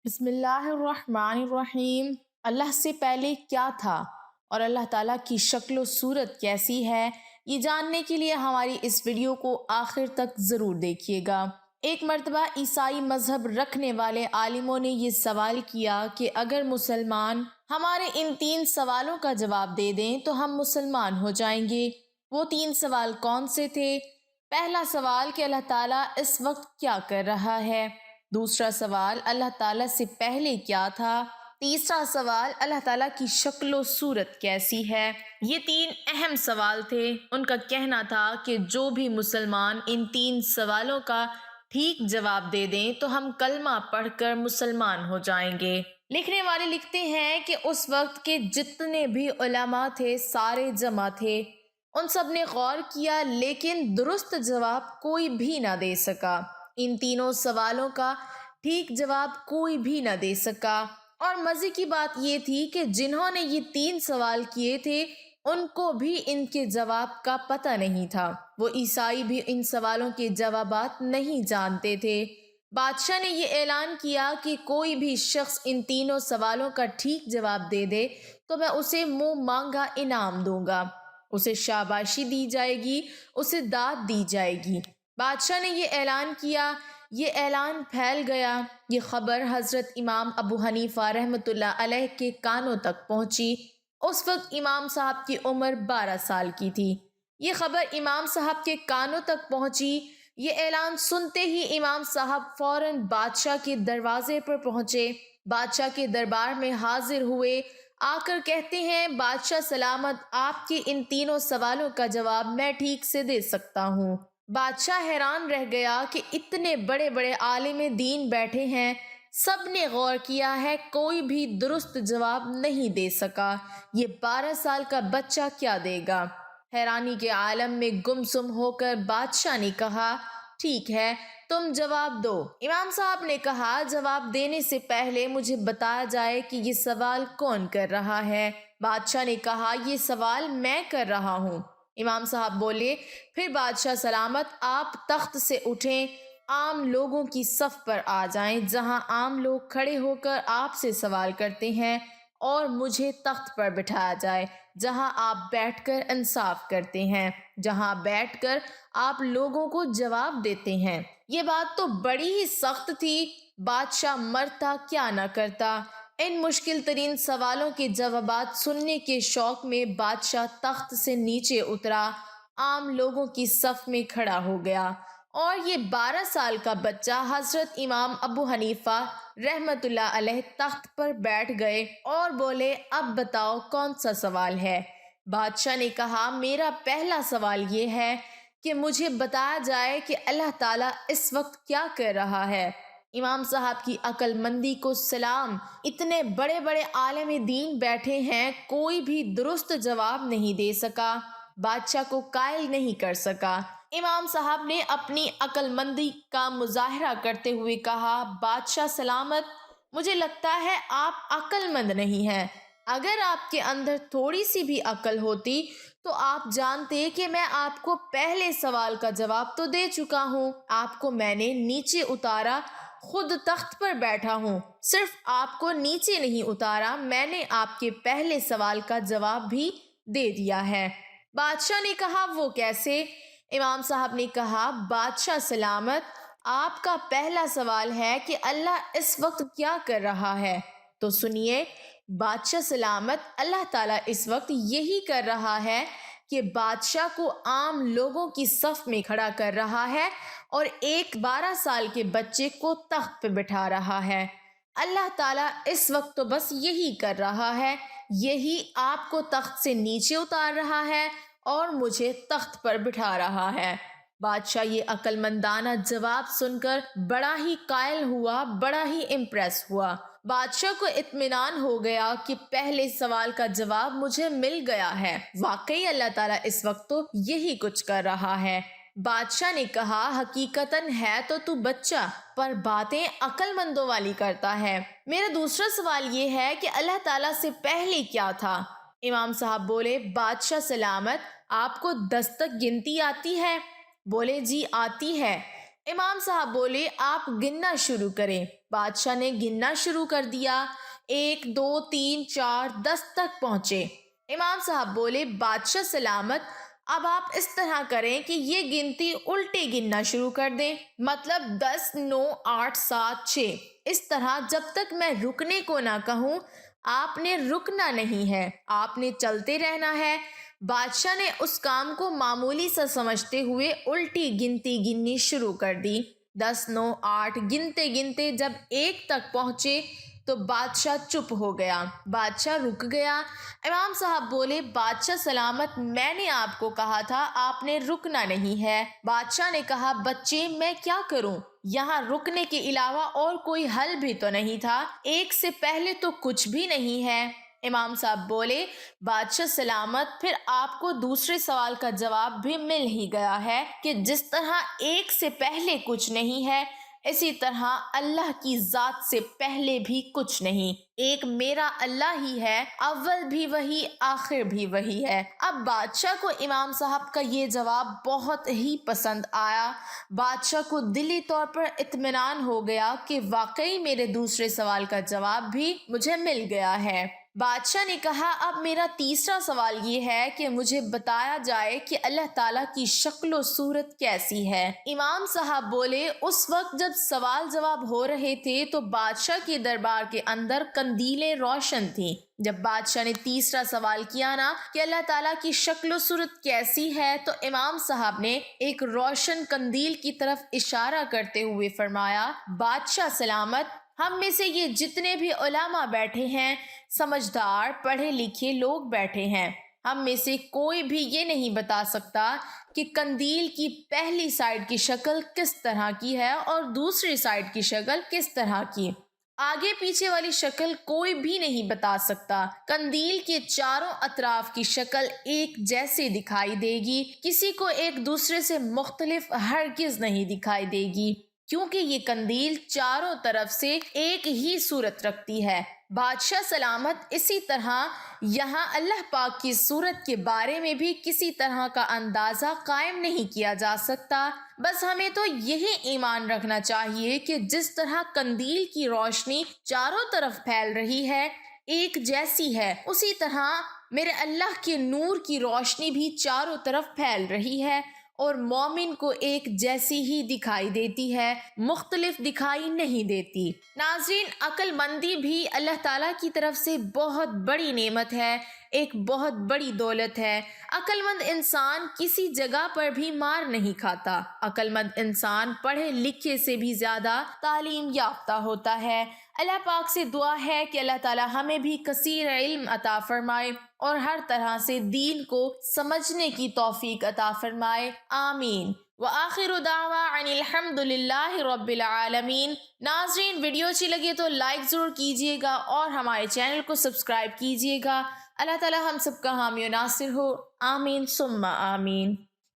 بسم اللہ الرحمن الرحیم۔ اللہ سے پہلے کیا تھا اور اللہ تعالیٰ کی شکل و صورت کیسی ہے، یہ جاننے کے لیے ہماری اس ویڈیو کو آخر تک ضرور دیکھیے گا۔ ایک مرتبہ عیسائی مذہب رکھنے والے عالموں نے یہ سوال کیا کہ اگر مسلمان ہمارے ان 3 سوالوں کا جواب دے دیں تو ہم مسلمان ہو جائیں گے۔ وہ 3 سوال کون سے تھے؟ پہلا سوال کہ اللہ تعالیٰ اس وقت کیا کر رہا ہے۔ دوسرا سوال اللہ تعالیٰ سے پہلے کیا تھا۔ تیسرا سوال اللہ تعالیٰ کی شکل و صورت کیسی ہے۔ یہ 3 اہم سوال تھے۔ ان کا کہنا تھا کہ جو بھی مسلمان ان 3 سوالوں کا ٹھیک جواب دے دیں تو ہم کلمہ پڑھ کر مسلمان ہو جائیں گے۔ لکھنے والے لکھتے ہیں کہ اس وقت کے جتنے بھی علماء تھے سارے جمع تھے، ان سب نے غور کیا لیکن درست جواب کوئی بھی نہ دے سکا۔ ان تینوں سوالوں کا ٹھیک جواب کوئی بھی نہ دے سکا، اور مزے کی بات یہ تھی کہ جنہوں نے یہ 3 سوال کیے تھے ان کو بھی ان کے جواب کا پتہ نہیں تھا۔ وہ عیسائی بھی ان سوالوں کے جوابات نہیں جانتے تھے۔ بادشاہ نے یہ اعلان کیا کہ کوئی بھی شخص ان تینوں سوالوں کا ٹھیک جواب دے دے تو میں اسے منہ مانگا انعام دوں گا، اسے شاباشی دی جائے گی، اسے داد دی جائے گی۔ بادشاہ نے یہ اعلان کیا، یہ اعلان پھیل گیا۔ یہ خبر حضرت امام ابو حنیفہ رحمۃ اللہ علیہ کے کانوں تک پہنچی۔ اس وقت امام صاحب کی عمر 12 سال کی تھی۔ یہ خبر امام صاحب کے کانوں تک پہنچی۔ یہ اعلان سنتے ہی امام صاحب فوراً بادشاہ کے دروازے پر پہنچے، بادشاہ کے دربار میں حاضر ہوئے۔ آ کر کہتے ہیں بادشاہ سلامت، آپ کے ان تینوں سوالوں کا جواب میں ٹھیک سے دے سکتا ہوں۔ بادشاہ حیران رہ گیا کہ اتنے بڑے بڑے عالم دین بیٹھے ہیں، سب نے غور کیا ہے، کوئی بھی درست جواب نہیں دے سکا۔ یہ 12 سال کا بچہ کیا دے گا؟ حیرانی کے عالم میں گمسم ہو کر بادشاہ نے کہا، ٹھیک ہے تم جواب دو۔ امام صاحب نے کہا، جواب دینے سے پہلے مجھے بتایا جائے کہ یہ سوال کون کر رہا ہے۔ بادشاہ نے کہا، یہ سوال میں کر رہا ہوں۔ امام صاحب بولے، پھر بادشاہ سلامت آپ تخت سے اٹھیں، عام لوگوں کی صف پر آ جائیں، جہاں عام لوگ کھڑے ہو کر آپ سے سوال کرتے ہیں، اور مجھے تخت پر بٹھایا جائے جہاں آپ بیٹھ کر انصاف کرتے ہیں، جہاں بیٹھ کر آپ لوگوں کو جواب دیتے ہیں۔ یہ بات تو بڑی ہی سخت تھی۔ بادشاہ مرتا کیا نہ کرتا۔ ان مشکل ترین سوالوں کے جوابات سننے کے شوق میں بادشاہ تخت سے نیچے اترا، عام لوگوں کی صف میں کھڑا ہو گیا، اور یہ 12 سال کا بچہ حضرت امام ابو حنیفہ رحمۃ اللہ علیہ تخت پر بیٹھ گئے اور بولے، اب بتاؤ کون سا سوال ہے؟ بادشاہ نے کہا، میرا پہلا سوال یہ ہے کہ مجھے بتایا جائے کہ اللہ تعالیٰ اس وقت کیا کر رہا ہے۔ امام صاحب کی عقل مندی کو سلام، اتنے بڑے بڑے عالم دین بیٹھے ہیں، کوئی بھی درست جواب نہیں دے سکا، بادشاہ کو قائل نہیں کر سکا۔ امام صاحب نے اپنی عقل مندی کا مظاہرہ کرتے ہوئے کہا، بادشاہ سلامت، مجھے لگتا ہے آپ عقل مند نہیں ہیں۔ اگر آپ کے اندر تھوڑی سی بھی عقل ہوتی تو آپ جانتے کہ میں آپ کو پہلے سوال کا جواب تو دے چکا ہوں۔ آپ کو میں نے نیچے اتارا، خود تخت پر بیٹھا ہوں، صرف آپ کو نیچے نہیں اتارا، میں نے آپ کے پہلے سوال کا جواب بھی دے دیا ہے۔ بادشاہ نے کہا، وہ کیسے؟ امام صاحب نے کہا، بادشاہ سلامت، آپ کا پہلا سوال ہے کہ اللہ اس وقت کیا کر رہا ہے، تو سنیے بادشاہ سلامت، اللہ تعالیٰ اس وقت یہی کر رہا ہے کہ بادشاہ کو عام لوگوں کی صف میں کھڑا کر رہا ہے اور ایک 12 سال کے بچے کو تخت پہ بٹھا رہا ہے۔ اللہ تعالیٰ اس وقت تو بس یہی کر رہا ہے، یہی آپ کو تخت سے نیچے اتار رہا ہے اور مجھے تخت پر بٹھا رہا ہے۔ بادشاہ یہ عقل مندانہ جواب سن کر بڑا ہی قائل ہوا، بڑا ہی امپریس ہوا۔ بادشاہ کو اطمینان ہو گیا کہ پہلے سوال کا جواب مجھے مل گیا ہے، واقعی اللہ تعالیٰ اس وقت تو یہی کچھ کر رہا ہے۔ بادشاہ نے کہا، حقیقتاً ہے تو بچہ، پر باتیں عقل مندوں والی کرتا ہے۔ میرا دوسرا سوال یہ ہے کہ اللہ تعالیٰ سے پہلے کیا تھا؟ امام صاحب بولے، بادشاہ سلامت، آپ کو 10 تک گنتی آتی ہے؟ بولے، جی آتی ہے۔ امام صاحب بولے، آپ گننا شروع کریں۔ بادشاہ نے گننا شروع کر دیا، 1 2 3 4 10 تک پہنچے۔ امام صاحب بولے بادشاہ سلامت، اب آپ اس طرح کریں کہ یہ گنتی الٹی گننا شروع کر دیں، مطلب 10 9 8 7 6، اس طرح جب تک میں رکنے کو نہ کہوں آپ نے رکنا نہیں ہے، آپ نے چلتے رہنا ہے۔ بادشاہ نے اس کام کو معمولی سا سمجھتے ہوئے الٹی گنتی گننی شروع کر دی۔ 10 9 8 گنتے گنتے جب 1 تک پہنچے تو بادشاہ چپ ہو گیا، بادشاہ رک گیا۔ امام صاحب بولے بادشاہ سلامت، میں نے آپ کو کہا تھا آپ نے رکنا نہیں ہے۔ بادشاہ نے کہا بچے میں کیا کروں، یہاں رکنے کے علاوہ اور کوئی حل بھی تو نہیں تھا، 1 سے پہلے تو کچھ بھی نہیں ہے۔ امام صاحب بولے بادشاہ سلامت، پھر آپ کو دوسرے سوال کا جواب بھی مل ہی گیا ہے کہ جس طرح 1 سے پہلے کچھ نہیں ہے، اسی طرح اللہ کی ذات سے پہلے بھی کچھ نہیں، ایک میرا اللہ ہی ہے، اول بھی وہی آخر بھی وہی ہے۔ اب بادشاہ کو امام صاحب کا یہ جواب بہت ہی پسند آیا، بادشاہ کو دلی طور پر اطمینان ہو گیا کہ واقعی میرے دوسرے سوال کا جواب بھی مجھے مل گیا ہے۔ بادشاہ نے کہا اب میرا تیسرا سوال یہ ہے کہ مجھے بتایا جائے کہ اللہ تعالیٰ کی شکل و صورت کیسی ہے۔ امام صاحب بولے اس وقت جب سوال جواب ہو رہے تھے تو بادشاہ کے دربار کے اندر قندیلیں روشن تھیں۔ جب بادشاہ نے تیسرا سوال کیا نا کہ اللہ تعالیٰ کی شکل و صورت کیسی ہے، تو امام صاحب نے ایک روشن قندیل کی طرف اشارہ کرتے ہوئے فرمایا بادشاہ سلامت، ہم میں سے یہ جتنے بھی علماء بیٹھے ہیں، سمجھدار پڑھے لکھے لوگ بیٹھے ہیں، ہم میں سے کوئی بھی یہ نہیں بتا سکتا کہ قندیل کی پہلی سائیڈ کی شکل کس طرح کی ہے اور دوسری سائیڈ کی شکل کس طرح کی، آگے پیچھے والی شکل کوئی بھی نہیں بتا سکتا۔ قندیل کے چاروں اطراف کی شکل ایک جیسے دکھائی دے گی، کسی کو ایک دوسرے سے مختلف ہرگز نہیں دکھائی دے گی، کیونکہ یہ قندیل چاروں طرف سے ایک ہی صورت رکھتی ہے۔ بادشاہ سلامت، اسی طرح یہاں اللہ پاک کی صورت کے بارے میں بھی کسی طرح کا اندازہ قائم نہیں کیا جا سکتا، بس ہمیں تو یہی ایمان رکھنا چاہیے کہ جس طرح قندیل کی روشنی چاروں طرف پھیل رہی ہے، ایک جیسی ہے، اسی طرح میرے اللہ کے نور کی روشنی بھی چاروں طرف پھیل رہی ہے اور مومن کو ایک جیسی ہی دکھائی دیتی ہے، مختلف دکھائی نہیں دیتی۔ ناظرین، عقل مندی بھی اللہ تعالیٰ کی طرف سے بہت بڑی نعمت ہے، ایک بہت بڑی دولت ہے۔ عقل مند انسان کسی جگہ پر بھی مار نہیں کھاتا، عقل مند انسان پڑھے لکھے سے بھی زیادہ تعلیم یافتہ ہوتا ہے۔ اللہ پاک سے دعا ہے کہ اللہ تعالیٰ ہمیں بھی کثیر علم عطا فرمائے اور ہر طرح سے دین کو سمجھنے کی توفیق عطا فرمائے، آمین۔ وآخر دعوانا ان الحمد للہ رب العالمین۔ ناظرین، ویڈیو اچھی لگے تو لائک ضرور کیجیے گا اور ہمارے چینل کو سبسکرائب کیجیے گا۔ اللہ تعالیٰ ہم سب کا حامی و ناصر ہو، آمین ثم آمین۔